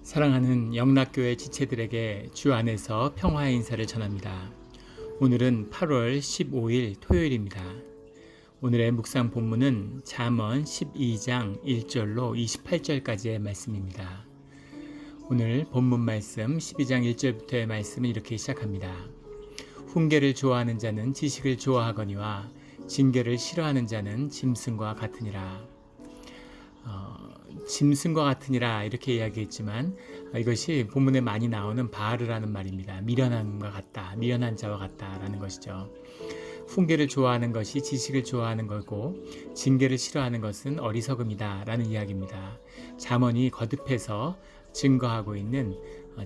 사랑하는 영락교회 지체들에게 주 안에서 평화의 인사를 전합니다. 오늘은 8월 15일 토요일입니다. 오늘의 묵상 본문은 잠언 12장 1절로 28절까지의 말씀입니다. 오늘 본문 말씀 12장 1절부터의 말씀은 이렇게 시작합니다. 훈계를 좋아하는 자는 지식을 좋아하거니와 징계를 싫어하는 자는 짐승과 같으니라. 짐승과 같으니라 이렇게 이야기했지만 이것이 본문에 많이 나오는 바르라는 말입니다. 미련함과 같다, 미련한 자와 같다라는 것이죠. 훈계를 좋아하는 것이 지식을 좋아하는 거고 징계를 싫어하는 것은 어리석음이다 라는 이야기입니다. 잠언이 거듭해서 증거하고 있는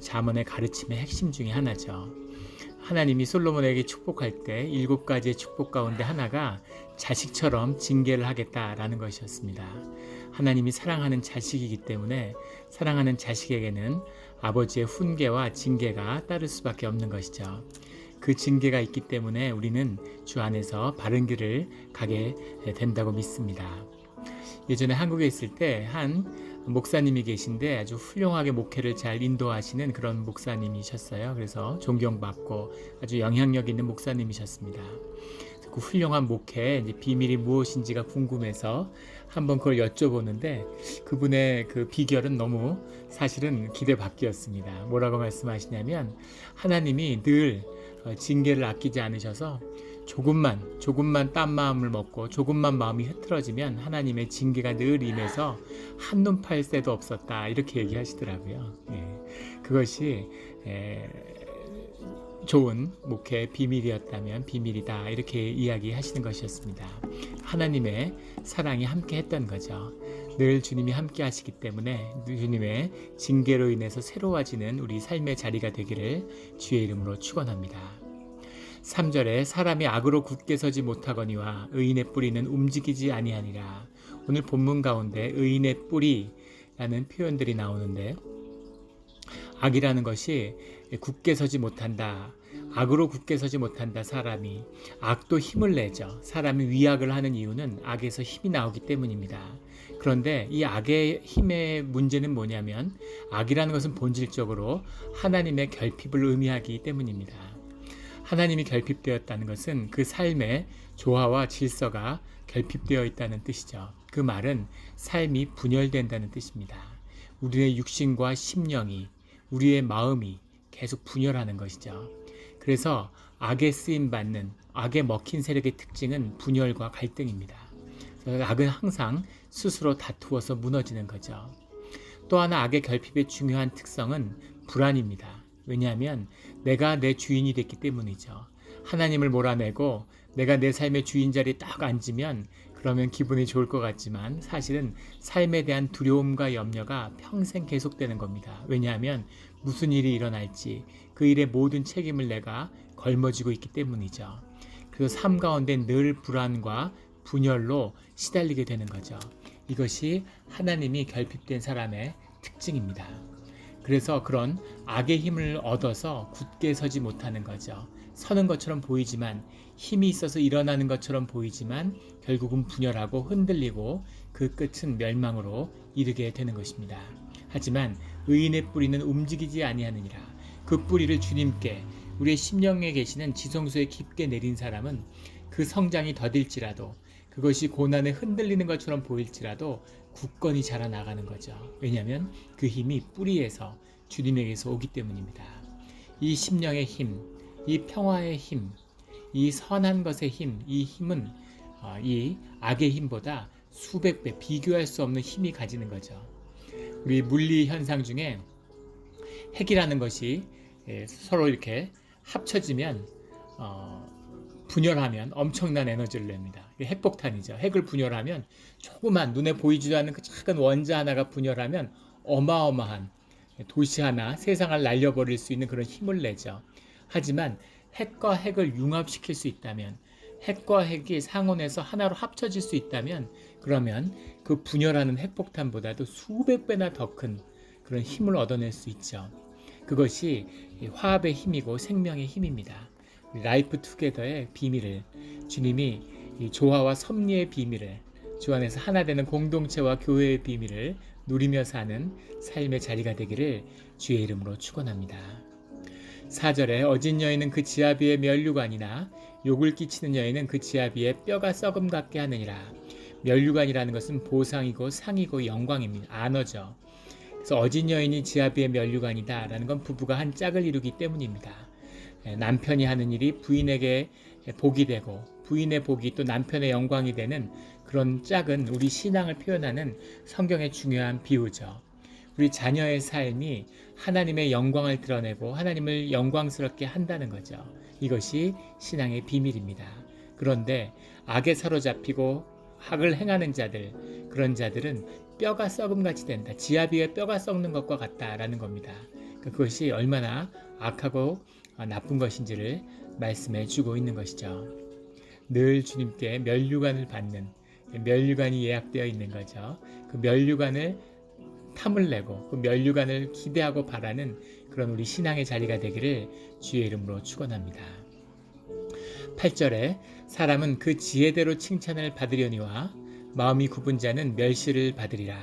잠언의 가르침의 핵심 중에 하나죠. 하나님이 솔로몬에게 축복할 때 7가지의 축복 가운데 하나가 자식처럼 징계를 하겠다라는 것이었습니다. 하나님이 사랑하는 자식이기 때문에 사랑하는 자식에게는 아버지의 훈계와 징계가 따를 수밖에 없는 것이죠. 그 징계가 있기 때문에 우리는 주 안에서 바른 길을 가게 된다고 믿습니다. 예전에 한국에 있을 때 한 목사님이 계신데 아주 훌륭하게 목회를 잘 인도하시는 그런 목사님이셨어요. 그래서 존경받고 아주 영향력 있는 목사님이셨습니다. 그 훌륭한 목회의 비밀이 무엇인지가 궁금해서 한번 그걸 여쭤보는데 그분의 그 비결은 너무 사실은 기대밖이었습니다. 뭐라고 말씀하시냐면 하나님이 늘 징계를 아끼지 않으셔서 조금만 딴 마음을 먹고 조금만 마음이 흐트러지면 하나님의 징계가 늘 임해서 한눈 팔 새도 없었다 이렇게 얘기하시더라고요. 그것이 좋은 목회의 비밀이었다면 비밀이다 이렇게 이야기하시는 것이었습니다. 하나님의 사랑이 함께 했던 거죠. 늘 주님이 함께 하시기 때문에 주님의 징계로 인해서 새로워지는 우리 삶의 자리가 되기를 주의 이름으로 축원합니다. 3절에 사람이 악으로 굳게 서지 못하거니와 의인의 뿌리는 움직이지 아니하니라. 오늘 본문 가운데 의인의 뿌리라는 표현들이 나오는데 악이라는 것이 굳게 서지 못한다. 악으로 굳게 서지 못한다. 사람이 악도 힘을 내죠. 사람이 위악을 하는 이유는 악에서 힘이 나오기 때문입니다. 그런데 이 악의 힘의 문제는 뭐냐면 악이라는 것은 본질적으로 하나님의 결핍을 의미하기 때문입니다. 하나님이 결핍되었다는 것은 그 삶의 조화와 질서가 결핍되어 있다는 뜻이죠. 그 말은 삶이 분열된다는 뜻입니다. 우리의 육신과 심령이 우리의 마음이 계속 분열하는 것이죠. 그래서 악에 쓰임받는 악에 먹힌 세력의 특징은 분열과 갈등입니다. 악은 항상 스스로 다투어서 무너지는 거죠. 또 하나 악의 결핍의 중요한 특성은 불안입니다. 왜냐하면 내가 내 주인이 됐기 때문이죠. 하나님을 몰아내고 내가 내 삶의 주인 자리에 딱 앉으면 그러면 기분이 좋을 것 같지만 사실은 삶에 대한 두려움과 염려가 평생 계속되는 겁니다. 왜냐하면 무슨 일이 일어날지 그 일의 모든 책임을 내가 걸머쥐고 있기 때문이죠. 그래서 삶 가운데 늘 불안과 분열로 시달리게 되는 거죠. 이것이 하나님이 결핍된 사람의 특징입니다. 그래서 그런 악의 힘을 얻어서 굳게 서지 못하는 거죠. 서는 것처럼 보이지만 힘이 있어서 일어나는 것처럼 보이지만 결국은 분열하고 흔들리고 그 끝은 멸망으로 이르게 되는 것입니다. 하지만 의인의 뿌리는 움직이지 아니하느니라. 그 뿌리를 주님께 우리의 심령에 계시는 지성소에 깊게 내린 사람은 그 성장이 더딜지라도 그것이 고난에 흔들리는 것처럼 보일지라도 굳건히 자라나가는 거죠. 왜냐하면 그 힘이 뿌리에서 주님에게서 오기 때문입니다. 이 심령의 힘, 이 평화의 힘, 이 선한 것의 힘, 이 힘은 이 악의 힘보다 수백 배 비교할 수 없는 힘이 가지는 거죠. 우리 물리 현상 중에 핵이라는 것이 서로 이렇게 합쳐지면 분열하면 엄청난 에너지를 냅니다. 핵폭탄이죠. 핵을 분열하면 조그만 눈에 보이지도 않는 그 작은 원자 하나가 분열하면 어마어마한 도시 하나, 세상을 날려버릴 수 있는 그런 힘을 내죠. 하지만 핵과 핵을 융합시킬 수 있다면, 핵과 핵이 상온에서 하나로 합쳐질 수 있다면 그러면 그 분열하는 핵폭탄보다도 수백 배나 더 큰 그런 힘을 얻어낼 수 있죠. 그것이 화합의 힘이고 생명의 힘입니다. 라이프 투게더의 비밀을 주님이 이 조화와 섭리의 비밀을 주 안에서 하나 되는 공동체와 교회의 비밀을 누리며 사는 삶의 자리가 되기를 주의 이름으로 축원합니다. 4절에 어진 여인은 그 지아비의 면류관이나 욕을 끼치는 여인은 그 지아비의 뼈가 썩음 같게 하느니라. 면류관이라는 것은 보상이고 상이고 영광입니다. 안어죠. 그래서 어진 여인이 지아비의 면류관이다 라는 건 부부가 한 짝을 이루기 때문입니다. 남편이 하는 일이 부인에게 복이 되고 부인의 복이 또 남편의 영광이 되는 그런 짝은 우리 신앙을 표현하는 성경의 중요한 비유죠. 우리 자녀의 삶이 하나님의 영광을 드러내고 하나님을 영광스럽게 한다는 거죠. 이것이 신앙의 비밀입니다. 그런데 악에 사로잡히고 악을 행하는 자들, 그런 자들은 뼈가 썩음같이 된다. 지아비의 뼈가 썩는 것과 같다라는 겁니다. 그것이 얼마나 악하고 나쁜 것인지를 말씀해 주고 있는 것이죠. 늘 주님께 면류관을 받는, 면류관이 예약되어 있는 거죠. 그 면류관을 탐을 내고 그 면류관을 기대하고 바라는 그런 우리 신앙의 자리가 되기를 주의 이름으로 축원합니다. 8절에 사람은 그 지혜대로 칭찬을 받으려니와 마음이 굽은 자는 멸시를 받으리라.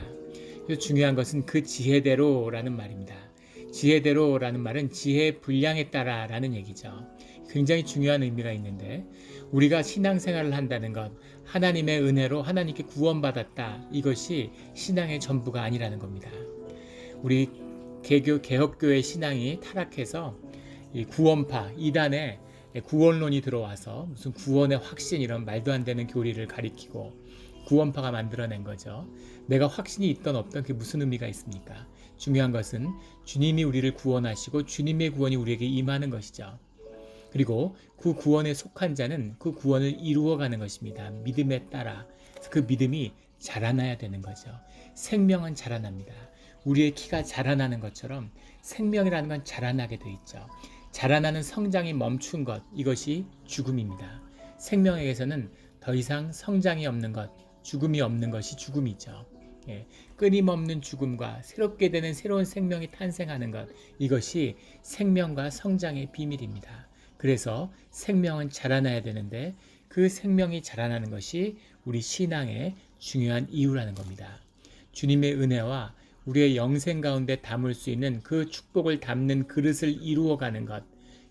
중요한 것은 그 지혜대로라는 말입니다. 지혜대로라는 말은 지혜의 분량에 따라라는 얘기죠. 굉장히 중요한 의미가 있는데 우리가 신앙생활을 한다는 것, 하나님의 은혜로 하나님께 구원받았다. 이것이 신앙의 전부가 아니라는 겁니다. 우리 개혁교회 신앙이 타락해서 이 구원파, 이단에 구원론이 들어와서 무슨 구원의 확신 이런 말도 안 되는 교리를 가리키고 구원파가 만들어낸 거죠. 내가 확신이 있던 없던 그게 무슨 의미가 있습니까? 중요한 것은 주님이 우리를 구원하시고 주님의 구원이 우리에게 임하는 것이죠. 그리고 그 구원에 속한 자는 그 구원을 이루어가는 것입니다. 믿음에 따라 그 믿음이 자라나야 되는 거죠. 생명은 자라납니다. 우리의 키가 자라나는 것처럼 생명이라는 건 자라나게 돼 있죠. 자라나는 성장이 멈춘 것, 이것이 죽음입니다. 생명에게서는 더 이상 성장이 없는 것, 죽음이 없는 것이 죽음이죠. 끊임없는 죽음과 새롭게 되는 새로운 생명이 탄생하는 것, 이것이 생명과 성장의 비밀입니다. 그래서 생명은 자라나야 되는데 그 생명이 자라나는 것이 우리 신앙의 중요한 이유라는 겁니다. 주님의 은혜와 우리의 영생 가운데 담을 수 있는 그 축복을 담는 그릇을 이루어가는 것,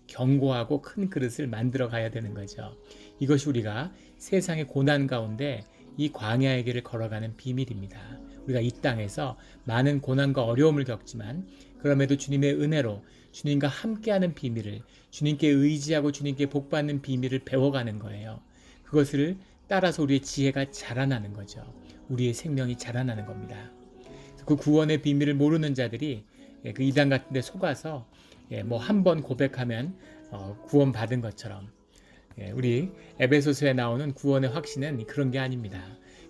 견고하고 큰 그릇을 만들어 가야 되는 거죠. 이것이 우리가 세상의 고난 가운데 이 광야의 길을 걸어가는 비밀입니다. 우리가 이 땅에서 많은 고난과 어려움을 겪지만 그럼에도 주님의 은혜로 주님과 함께하는 비밀을, 주님께 의지하고 주님께 복받는 비밀을 배워가는 거예요. 그것을 따라서 우리의 지혜가 자라나는 거죠. 우리의 생명이 자라나는 겁니다. 그 구원의 비밀을 모르는 자들이 그 이단 같은 데 속아서 뭐 한 번 고백하면 구원받은 것처럼 우리 에베소서에 나오는 구원의 확신은 그런 게 아닙니다.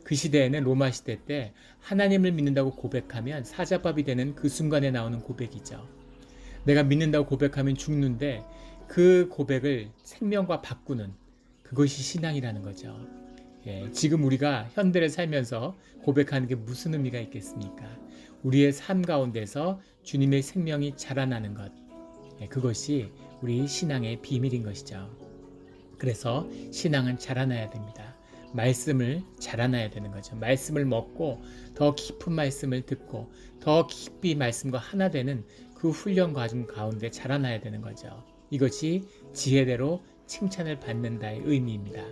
그 시대에는 로마 시대 때 하나님을 믿는다고 고백하면 사자밥이 되는 그 순간에 나오는 고백이죠. 내가 믿는다고 고백하면 죽는데 그 고백을 생명과 바꾸는 그것이 신앙이라는 거죠. 지금 우리가 현대를 살면서 고백하는 게 무슨 의미가 있겠습니까? 우리의 삶 가운데서 주님의 생명이 자라나는 것, 그것이 우리 신앙의 비밀인 것이죠. 그래서 신앙은 자라나야 됩니다. 말씀을 자라나야 되는 거죠. 말씀을 먹고 더 깊은 말씀을 듣고 더 깊이 말씀과 하나 되는 그 훈련 과정 가운데 자라나야 되는 거죠. 이것이 지혜대로 칭찬을 받는다의 의미입니다.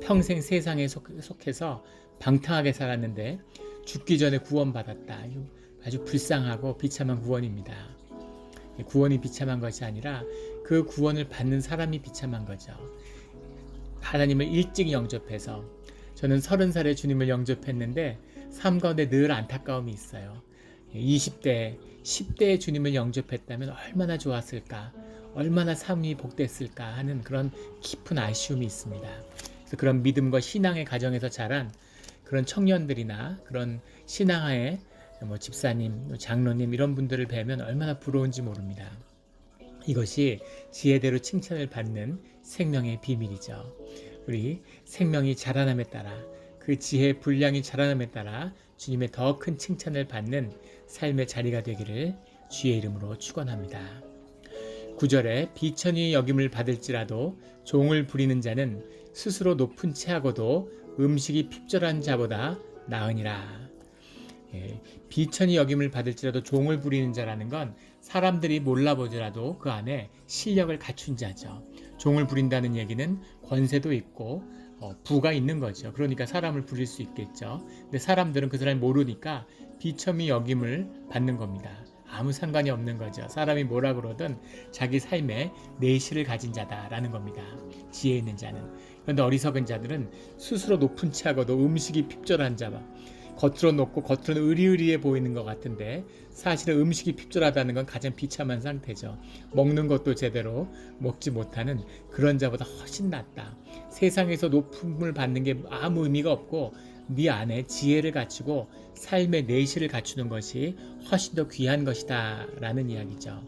평생 세상에 속해서 방탕하게 살았는데 죽기 전에 구원받았다. 아주 불쌍하고 비참한 구원입니다. 구원이 비참한 것이 아니라 그 구원을 받는 사람이 비참한 거죠. 하나님을 일찍 영접해서 저는 30살에 주님을 영접했는데 삶 가운데 늘 안타까움이 있어요. 20대, 10대에 주님을 영접했다면 얼마나 좋았을까, 얼마나 삶이 복됐을까 하는 그런 깊은 아쉬움이 있습니다. 그래서 그런 믿음과 신앙의 가정에서 자란 그런 청년들이나 그런 신앙하에 집사님, 장로님 이런 분들을 뵈면 얼마나 부러운지 모릅니다. 이것이 지혜대로 칭찬을 받는 생명의 비밀이죠. 우리 생명이 자라남에 따라 그 지혜의 분량이 자라남에 따라 주님의 더 큰 칭찬을 받는 삶의 자리가 되기를 주의 이름으로 축원합니다. 9절에 비천히 여김을 받을지라도 종을 부리는 자는 스스로 높은 채하고도 음식이 핍절한 자보다 나으니라. 비천히 여김을 받을지라도 종을 부리는 자라는 건 사람들이 몰라보더라도 그 안에 실력을 갖춘 자죠. 종을 부린다는 얘기는 권세도 있고 부가 있는 거죠. 그러니까 사람을 부릴 수 있겠죠. 근데 사람들은 그 사람이 모르니까 비천히 여김을 받는 겁니다. 아무 상관이 없는 거죠. 사람이 뭐라 그러든 자기 삶에 내실을 가진 자다라는 겁니다. 지혜 있는 자는. 그런데 어리석은 자들은 스스로 높은 체하고도 음식이 핍절한 자와 겉으로 높고 겉으로는 의리의리해 보이는 것 같은데 사실은 음식이 핍절하다는 건 가장 비참한 상태죠. 먹는 것도 제대로 먹지 못하는 그런 자보다 훨씬 낫다. 세상에서 높음을 받는 게 아무 의미가 없고 네 안에 지혜를 갖추고 삶의 내실을 갖추는 것이 훨씬 더 귀한 것이다 라는 이야기죠.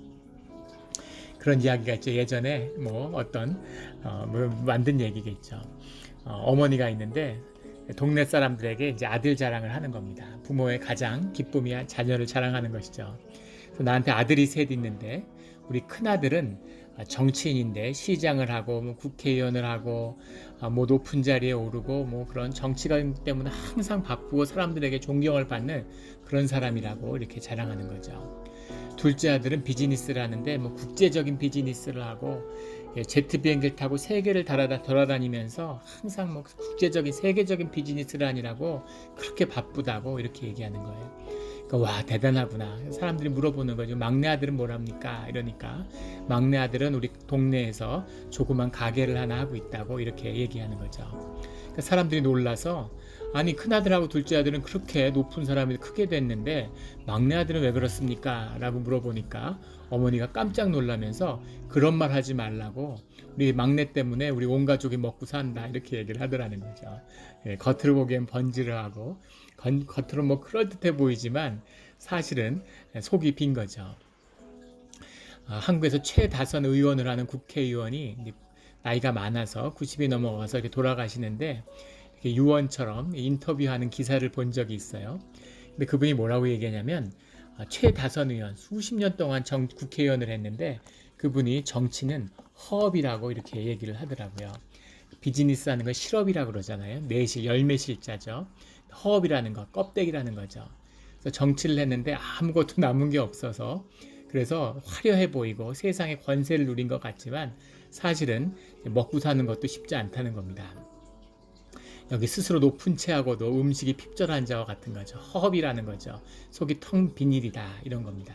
그런 이야기가 있죠. 예전에 어떤 만든 얘기겠죠. 어머니가 있는데 동네 사람들에게 이제 아들 자랑을 하는 겁니다. 부모의 가장 기쁨이 자녀를 자랑하는 것이죠. 그래서 나한테 아들이 셋 있는데 우리 큰아들은 정치인인데 시장을 하고 국회의원을 하고 높은 자리에 오르고 그런 정치관 때문에 항상 바쁘고 사람들에게 존경을 받는 그런 사람이라고 이렇게 자랑하는 거죠. 둘째 아들은 비즈니스를 하는데 국제적인 비즈니스를 하고 제트 비행기를 타고 세계를 돌아다니면서 항상 국제적인 세계적인 비즈니스를 하느라고 그렇게 바쁘다고 이렇게 얘기하는 거예요. 그러니까 와 대단하구나. 사람들이 물어보는 거죠. 막내 아들은 뭘 합니까? 이러니까 막내 아들은 우리 동네에서 조그만 가게를 하나 하고 있다고 이렇게 얘기하는 거죠. 그러니까 사람들이 놀라서 아니 큰아들하고 둘째 아들은 그렇게 높은 사람이 크게 됐는데 막내 아들은 왜 그렇습니까? 라고 물어보니까 어머니가 깜짝 놀라면서 그런 말 하지 말라고 우리 막내 때문에 우리 온 가족이 먹고 산다 이렇게 얘기를 하더라는 거죠. 겉으로 보기엔 번지르하고 겉으로 그럴듯해 보이지만 사실은 속이 빈 거죠. 한국에서 최다선 의원을 하는 국회의원이 나이가 많아서 90이 넘어가서 이렇게 돌아가시는데 유언처럼 인터뷰하는 기사를 본 적이 있어요. 근데 그분이 뭐라고 얘기하냐면 최다선 의원 수십 년 동안 국회의원을 했는데 그분이 정치는 허업이라고 이렇게 얘기를 하더라고요. 비즈니스 하는 건 실업이라고 그러잖아요. 내실, 열매실자죠. 허업이라는 거, 껍데기라는 거죠. 그래서 정치를 했는데 아무것도 남은 게 없어서 그래서 화려해 보이고 세상에 권세를 누린 것 같지만 사실은 먹고 사는 것도 쉽지 않다는 겁니다. 여기 스스로 높은 체하고도 음식이 핍절한 자와 같은 거죠. 허업이라는 거죠. 속이 텅 빈 일이다 이런 겁니다.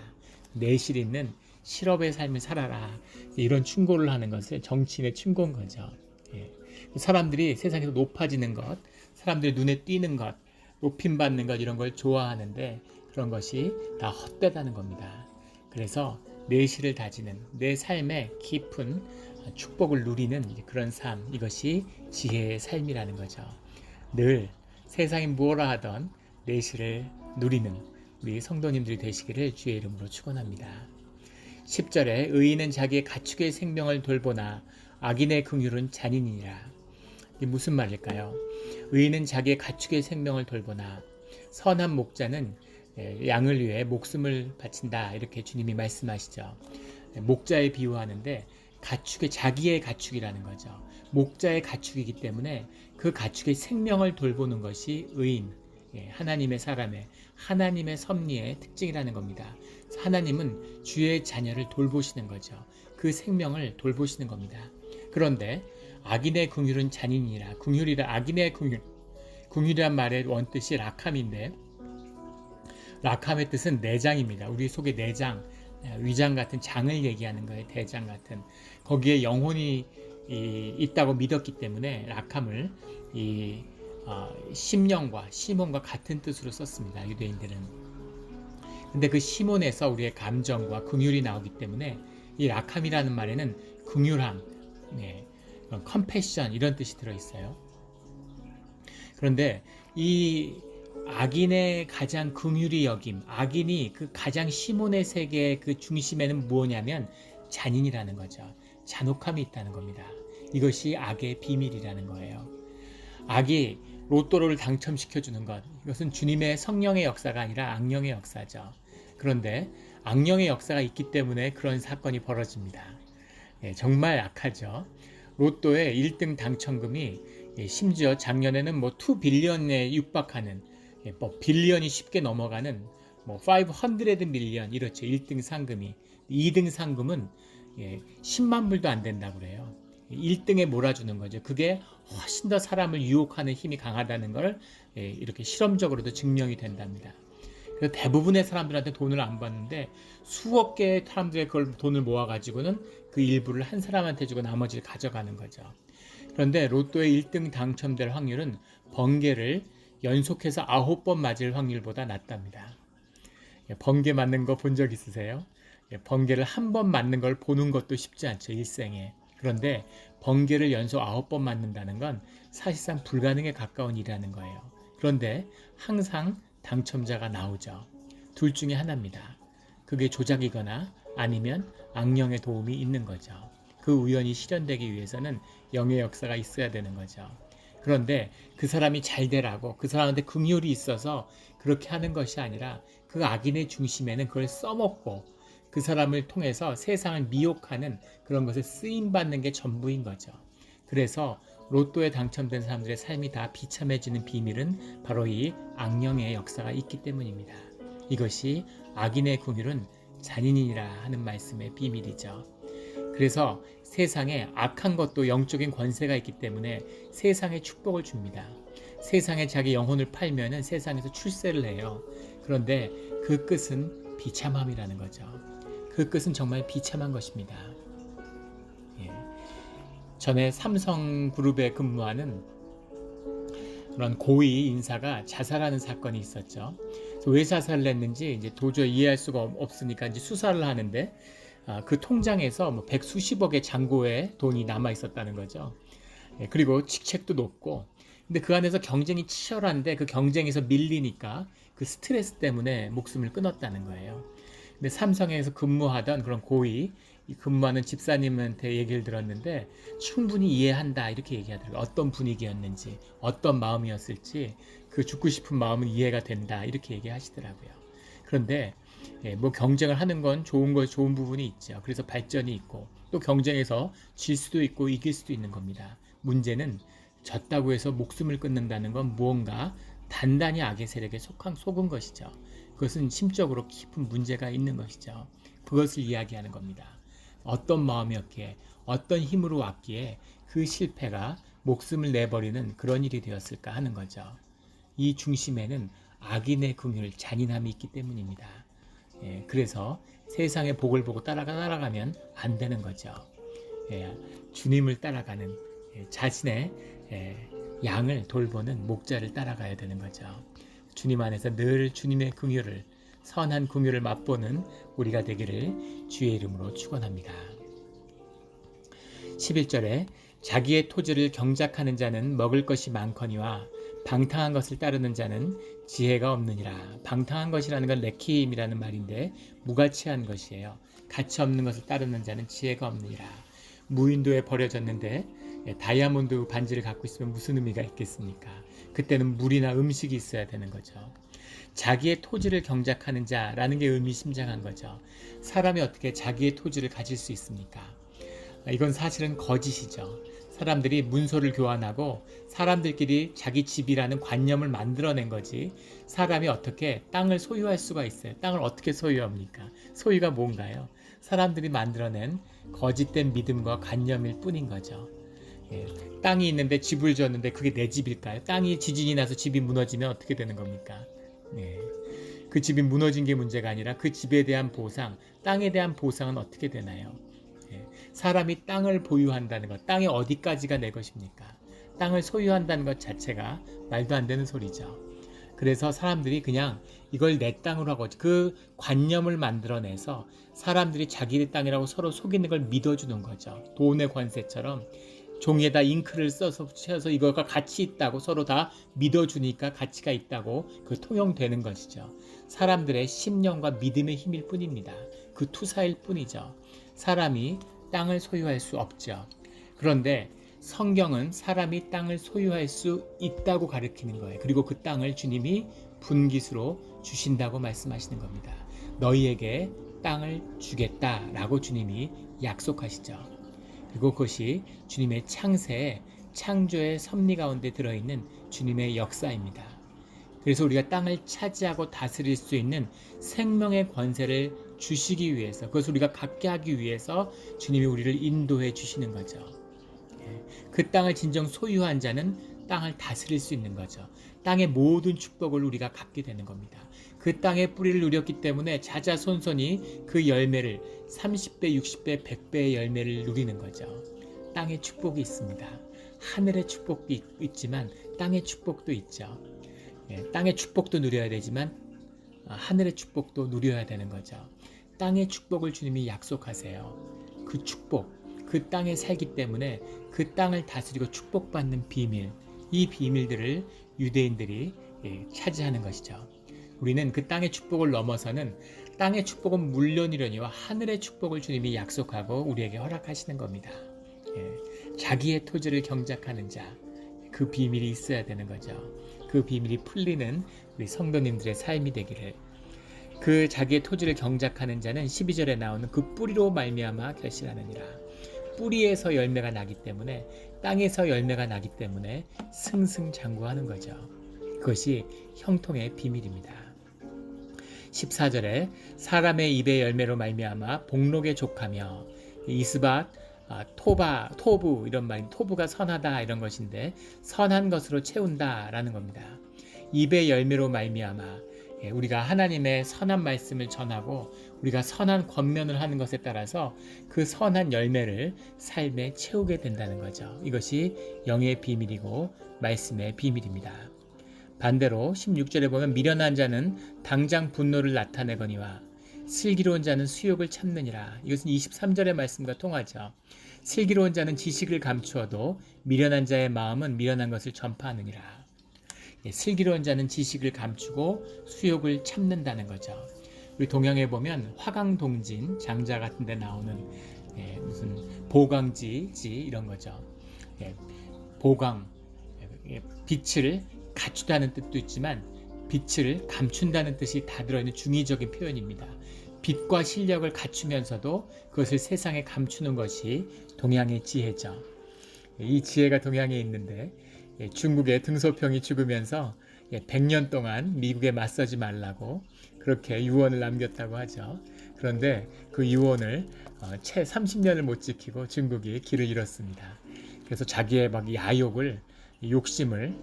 내실 있는 실업의 삶을 살아라. 이런 충고를 하는 것을 정치인의 충고인 거죠. 사람들이 세상에서 높아지는 것, 사람들이 눈에 띄는 것, 높임받는 것 이런 걸 좋아하는데 그런 것이 다 헛되다는 겁니다. 그래서 내실을 다지는 내 삶의 깊은 축복을 누리는 그런 삶, 이것이 지혜의 삶이라는 거죠. 늘 세상이 무엇라 하던 내실을 누리는 우리 성도님들이 되시기를 주의 이름으로 축원합니다. 10절에 의인은 자기의 가축의 생명을 돌보나 악인의 긍휼은 잔인이니라. 이게 무슨 말일까요? 의인은 자기의 가축의 생명을 돌보나 선한 목자는 양을 위해 목숨을 바친다 이렇게 주님이 말씀하시죠. 목자에 비유하는데 자기의 가축이라는 거죠. 목자의 가축이기 때문에 그 가축의 생명을 돌보는 것이 의인, 하나님의 사람의 하나님의 섭리의 특징이라는 겁니다. 하나님은 주의 자녀를 돌보시는 거죠. 그 생명을 돌보시는 겁니다. 그런데 악인의 긍휼은 잔인이라. 긍휼이라 악인의 긍휼. 긍휼이란 말의 원뜻이 락함인데 락함의 뜻은 내장입니다. 우리 속에 내장, 위장 같은 장을 얘기하는 거예요. 대장 같은. 거기에 영혼이 있다고 믿었기 때문에 락함을 심령과 시몬과 같은 뜻으로 썼습니다. 유대인들은. 근데 그 시몬에서 우리의 감정과 긍휼이 나오기 때문에 이 락함이라는 말에는 긍휼함, 컴패션 이런 뜻이 들어있어요. 그런데 이 악인의 가장 긍휼히 여김, 악인이 그 가장 시몬의 세계의 그 중심에는 뭐냐면 잔인이라는 거죠. 잔혹함이 있다는 겁니다. 이것이 악의 비밀이라는 거예요. 악이 로또를 당첨시켜주는 것, 이것은 주님의 성령의 역사가 아니라 악령의 역사죠. 그런데 악령의 역사가 있기 때문에 그런 사건이 벌어집니다. 정말 악하죠. 로또의 1등 당첨금이 심지어 작년에는 2빌리언에 육박하는 뭐 빌리언이 쉽게 넘어가는 뭐 500 밀리언 이렇죠. 1등 상금이. 2등 상금은 10만 불도 안 된다고 그래요. 1등에 몰아주는 거죠. 그게 훨씬 더 사람을 유혹하는 힘이 강하다는 걸 이렇게 실험적으로도 증명이 된답니다. 그래서 대부분의 사람들한테 돈을 안 받는데 수억 개의 사람들의 그걸 돈을 모아가지고는 그 일부를 한 사람한테 주고 나머지를 가져가는 거죠. 그런데 로또의 1등 당첨될 확률은 번개를 연속해서 9번 맞을 확률보다 낮답니다. 번개 맞는 거 본 적 있으세요? 번개를 한 번 맞는 걸 보는 것도 쉽지 않죠, 일생에. 그런데 번개를 연속 9번 맞는다는 건 사실상 불가능에 가까운 일이라는 거예요. 그런데 항상 당첨자가 나오죠. 둘 중에 하나입니다. 그게 조작이거나 아니면 악령의 도움이 있는 거죠. 그 우연이 실현되기 위해서는 영의 역사가 있어야 되는 거죠. 그런데 그 사람이 잘 되라고 그 사람한테 긍휼이 있어서 그렇게 하는 것이 아니라 그 악인의 중심에는 그걸 써먹고 그 사람을 통해서 세상을 미혹하는 그런 것에 쓰임받는 게 전부인 거죠. 그래서 로또에 당첨된 사람들의 삶이 다 비참해지는 비밀은 바로 이 악령의 역사가 있기 때문입니다. 이것이 악인의 긍휼은 잔인이라 하는 말씀의 비밀이죠. 그래서 세상에 악한 것도 영적인 권세가 있기 때문에 세상에 축복을 줍니다. 세상에 자기 영혼을 팔면은 세상에서 출세를 해요. 그런데 그 끝은 비참함이라는 거죠. 그 끝은 정말 비참한 것입니다. 전에 삼성그룹에 근무하는 그런 고위 인사가 자살하는 사건이 있었죠. 왜 자살을 했는지 이제 도저히 이해할 수가 없으니까 이제 수사를 하는데 그 통장에서 뭐 백수십억의 잔고에 돈이 남아 있었다는 거죠. 그리고 직책도 높고, 근데 그 안에서 경쟁이 치열한데 그 경쟁에서 밀리니까 그 스트레스 때문에 목숨을 끊었다는 거예요. 근데 삼성에서 근무하던 그런 고위 근무하는 집사님한테 얘기를 들었는데 충분히 이해한다 이렇게 얘기하더라고요. 어떤 분위기였는지 어떤 마음이었을지 그 죽고 싶은 마음은 이해가 된다 이렇게 얘기하시더라고요. 그런데 뭐 경쟁을 하는 건 좋은 부분이 있죠. 그래서 발전이 있고 또 경쟁에서 질 수도 있고 이길 수도 있는 겁니다. 문제는 졌다고 해서 목숨을 끊는다는 건 무언가 단단히 악의 세력에 속은 것이죠. 그것은 심적으로 깊은 문제가 있는 것이죠. 그것을 이야기하는 겁니다. 어떤 마음이었기에 어떤 힘으로 왔기에 그 실패가 목숨을 내버리는 그런 일이 되었을까 하는 거죠. 이 중심에는 악인의 긍휼, 잔인함이 있기 때문입니다. 그래서 세상의 복을 보고 따라가면 안 되는 거죠. 주님을 따라가는 자신의 양을 돌보는 목자를 따라가야 되는 거죠. 주님 안에서 늘 주님의 긍휼을 선한 긍휼을 맛보는 우리가 되기를 주의 이름으로 축원합니다. 11절에 자기의 토지를 경작하는 자는 먹을 것이 많거니와 방탕한 것을 따르는 자는 지혜가 없느니라. 방탕한 것이라는 건 레키임이라는 말인데 무가치한 것이에요. 가치 없는 것을 따르는 자는 지혜가 없느니라. 무인도에 버려졌는데 다이아몬드 반지를 갖고 있으면 무슨 의미가 있겠습니까? 그때는 물이나 음식이 있어야 되는 거죠. 자기의 토지를 경작하는 자라는 게 의미심장한 거죠. 사람이 어떻게 자기의 토지를 가질 수 있습니까? 이건 사실은 거짓이죠. 사람들이 문서를 교환하고 사람들끼리 자기 집이라는 관념을 만들어낸 거지 사람이 어떻게 땅을 소유할 수가 있어요? 땅을 어떻게 소유합니까? 소유가 뭔가요? 사람들이 만들어낸 거짓된 믿음과 관념일 뿐인 거죠. 땅이 있는데 집을 졌는데 그게 내 집일까요? 땅이 지진이 나서 집이 무너지면 어떻게 되는 겁니까? 그 집이 무너진 게 문제가 아니라 그 집에 대한 보상, 땅에 대한 보상은 어떻게 되나요? 사람이 땅을 보유한다는 것, 땅이 어디까지가 내 것입니까? 땅을 소유한다는 것 자체가 말도 안 되는 소리죠. 그래서 사람들이 그냥 이걸 내 땅으로 하고 그 관념을 만들어내서 사람들이 자기의 땅이라고 서로 속이는 걸 믿어주는 거죠. 돈의 관세처럼 종이에다 잉크를 써서 채워서 이거가 가치 있다고 서로 다 믿어주니까 가치가 있다고 그 통용되는 것이죠. 사람들의 심령과 믿음의 힘일 뿐입니다. 그 투사일 뿐이죠. 사람이 땅을 소유할 수 없죠. 그런데 성경은 사람이 땅을 소유할 수 있다고 가르치는 거예요. 그리고 그 땅을 주님이 분깃으로 주신다고 말씀하시는 겁니다. 너희에게 땅을 주겠다라고 주님이 약속하시죠. 그리고 그것이 주님의 창조의 섭리 가운데 들어있는 주님의 역사입니다. 그래서 우리가 땅을 차지하고 다스릴 수 있는 생명의 권세를 주시기 위해서, 그것을 우리가 갖게 하기 위해서 주님이 우리를 인도해 주시는 거죠. 그 땅을 진정 소유한 자는 땅을 다스릴 수 있는 거죠. 땅의 모든 축복을 우리가 갖게 되는 겁니다. 그 땅의 뿌리를 누렸기 때문에 자자손손이 그 열매를 30배, 60배, 100배의 열매를 누리는 거죠. 땅의 축복이 있습니다. 하늘의 축복도 있지만 땅의 축복도 있죠. 땅의 축복도 누려야 되지만 하늘의 축복도 누려야 되는 거죠. 땅의 축복을 주님이 약속하세요. 그 축복, 그 땅에 살기 때문에 그 땅을 다스리고 축복받는 비밀, 이 비밀들을 유대인들이 차지하는 것이죠. 우리는 그 땅의 축복을 넘어서는 땅의 축복은 물론이려니와 하늘의 축복을 주님이 약속하고 우리에게 허락하시는 겁니다. 자기의 토지를 경작하는 자, 그 비밀이 있어야 되는 거죠. 그 비밀이 풀리는 우리 성도님들의 삶이 되기를. 그 자기의 토지를 경작하는 자는 12절에 나오는 그 뿌리로 말미암아 결실하느니라. 뿌리에서 열매가 나기 때문에, 땅에서 열매가 나기 때문에 승승장구하는 거죠. 그것이 형통의 비밀입니다. 14절에 사람의 입의 열매로 말미암아 복록에 족하며, 이스밭, 토부 이런 말이, 토부가 선하다 이런 것인데 선한 것으로 채운다라는 겁니다. 입의 열매로 말미암아, 우리가 하나님의 선한 말씀을 전하고 우리가 선한 권면을 하는 것에 따라서 그 선한 열매를 삶에 채우게 된다는 거죠. 이것이 영의 비밀이고 말씀의 비밀입니다. 반대로 16절에 보면 미련한 자는 당장 분노를 나타내거니와 슬기로운 자는 수욕을 참느니라. 이것은 23절의 말씀과 통하죠. 슬기로운 자는 지식을 감추어도 미련한 자의 마음은 미련한 것을 전파하느니라. 슬기로운 자는 지식을 감추고 수욕을 참는다는 거죠. 우리 동양에 보면 화강동진 장자 같은 데 나오는 무슨 보강지 이런 거죠. 보강, 빛을 갖추다는 뜻도 있지만 빛을 감춘다는 뜻이 다 들어있는 중의적인 표현입니다. 빛과 실력을 갖추면서도 그것을 세상에 감추는 것이 동양의 지혜죠. 이 지혜가 동양에 있는데 중국의 등소평이 죽으면서 100년 동안 미국에 맞서지 말라고 그렇게 유언을 남겼다고 하죠. 그런데 그 유언을 채 30년을 못 지키고 중국이 길을 잃었습니다. 그래서 자기의 막 야욕을, 욕심을,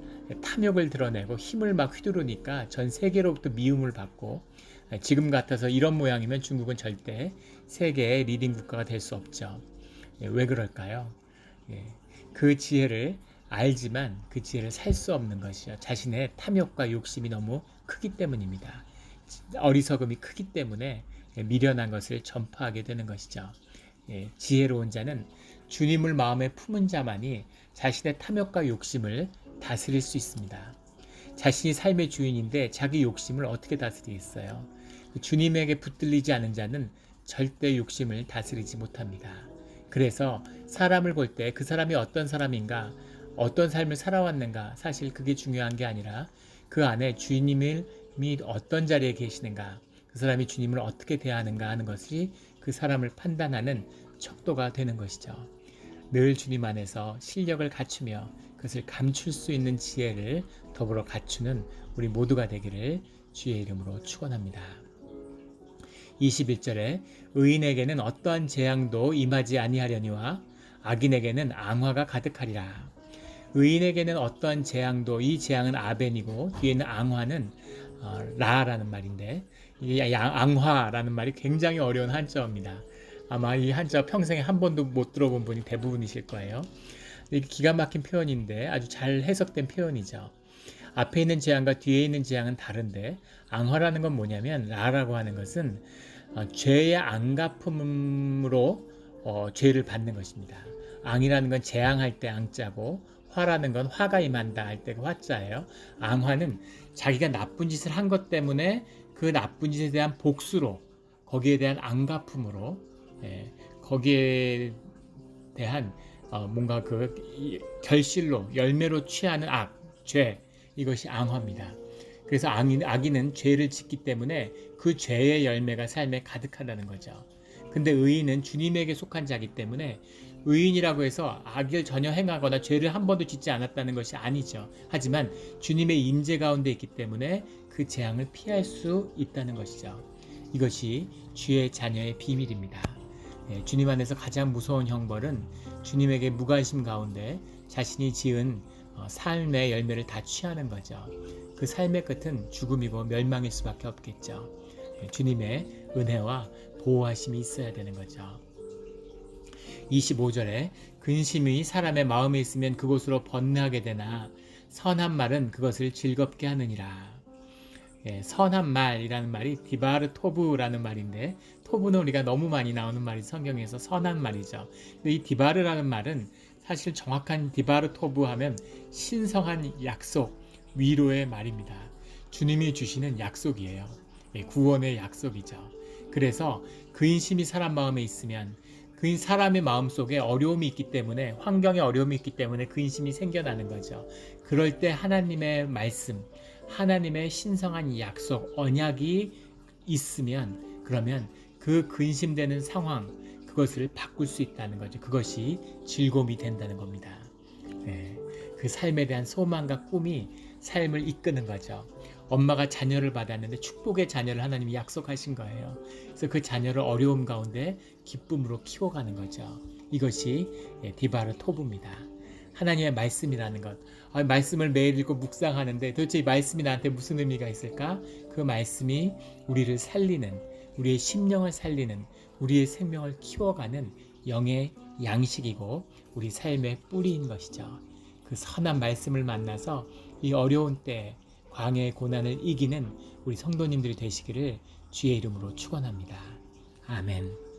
탐욕을 드러내고 힘을 막 휘두르니까 전 세계로부터 미움을 받고, 지금 같아서 이런 모양이면 중국은 절대 세계의 리딩 국가가 될 수 없죠. 왜 그럴까요? 그 지혜를 알지만 그 지혜를 살 수 없는 것이요. 자신의 탐욕과 욕심이 너무 크기 때문입니다. 어리석음이 크기 때문에 미련한 것을 전파하게 되는 것이죠. 지혜로운 자는 주님을 마음에 품은 자만이 자신의 탐욕과 욕심을 다스릴 수 있습니다. 자신이 삶의 주인인데 자기 욕심을 어떻게 다스리겠어요? 주님에게 붙들리지 않은 자는 절대 욕심을 다스리지 못합니다. 그래서 사람을 볼 때 그 사람이 어떤 사람인가, 어떤 삶을 살아왔는가, 사실 그게 중요한 게 아니라 그 안에 주님이 어떤 자리에 계시는가, 그 사람이 주님을 어떻게 대하는가 하는 것이 그 사람을 판단하는 척도가 되는 것이죠. 늘 주님 안에서 실력을 갖추며 그것을 감출 수 있는 지혜를 더불어 갖추는 우리 모두가 되기를 주의 이름으로 축원합니다. 21절에 의인에게는 어떠한 재앙도 임하지 아니하려니와 악인에게는 앙화가 가득하리라. 의인에게는 어떠한 재앙도, 이 재앙은 아벤이고 뒤에 있는 앙화는 라라는 말인데, 이 앙화라는 말이 굉장히 어려운 한자어입니다. 아마 이 한자 평생에 한 번도 못 들어본 분이 대부분이실 거예요. 이게 기가 막힌 표현인데 아주 잘 해석된 표현이죠. 앞에 있는 재앙과 뒤에 있는 재앙은 다른데, 앙화라는 건 뭐냐면, 라라고 하는 것은 죄의 안갚음으로 죄를 받는 것입니다. 앙이라는 건 재앙할 때 앙자고, 화라는 건 화가 임한다 할 때 그 화자예요. 앙화는 자기가 나쁜 짓을 한 것 때문에 그 나쁜 짓에 대한 복수로, 거기에 대한 안갚음으로, 거기에 대한 뭔가 그 결실로, 열매로 취하는 악, 죄, 이것이 앙화입니다. 그래서 악인은 죄를 짓기 때문에 그 죄의 열매가 삶에 가득하다는 거죠. 근데 의인은 주님에게 속한 자이기 때문에 의인이라고 해서 악을 전혀 행하거나 죄를 한 번도 짓지 않았다는 것이 아니죠. 하지만 주님의 임재 가운데 있기 때문에 그 재앙을 피할 수 있다는 것이죠. 이것이 주의 자녀의 비밀입니다. 주님 안에서 가장 무서운 형벌은 주님에게 무관심 가운데 자신이 지은 삶의 열매를 다 취하는 거죠. 그 삶의 끝은 죽음이고 멸망일 수밖에 없겠죠. 주님의 은혜와 보호하심이 있어야 되는 거죠. 25절에 근심이 사람의 마음에 있으면 그곳으로 번뇌하게 되나 선한 말은 그것을 즐겁게 하느니라. 선한 말이라는 말이 디바르 토브라는 말인데, 토브는 우리가 너무 많이 나오는 말이 성경에서 선한 말이죠. 근데 이 디바르라는 말은 사실 정확한 디바르 토브 하면 신성한 약속, 위로의 말입니다. 주님이 주시는 약속이에요. 구원의 약속이죠. 그래서 근심이 사람 마음에 있으면 그 사람의 마음속에 어려움이 있기 때문에, 환경에 어려움이 있기 때문에 근심이 생겨나는 거죠. 그럴 때 하나님의 말씀, 하나님의 신성한 약속, 언약이 있으면 그러면 그 근심되는 상황, 그것을 바꿀 수 있다는 거죠. 그것이 즐거움이 된다는 겁니다. 그 삶에 대한 소망과 꿈이 삶을 이끄는 거죠. 엄마가 자녀를 받았는데 축복의 자녀를 하나님이 약속하신 거예요. 그래서 그 자녀를 어려움 가운데 기쁨으로 키워가는 거죠. 이것이 디바르 토브입니다. 하나님의 말씀이라는 것. 말씀을 매일 읽고 묵상하는데 도대체 이 말씀이 나한테 무슨 의미가 있을까? 그 말씀이 우리를 살리는, 우리의 심령을 살리는, 우리의 생명을 키워가는 영의 양식이고 우리 삶의 뿌리인 것이죠. 그 선한 말씀을 만나서 이 어려운 때 광야의 고난을 이기는 우리 성도님들이 되시기를 주의 이름으로 축원합니다. 아멘.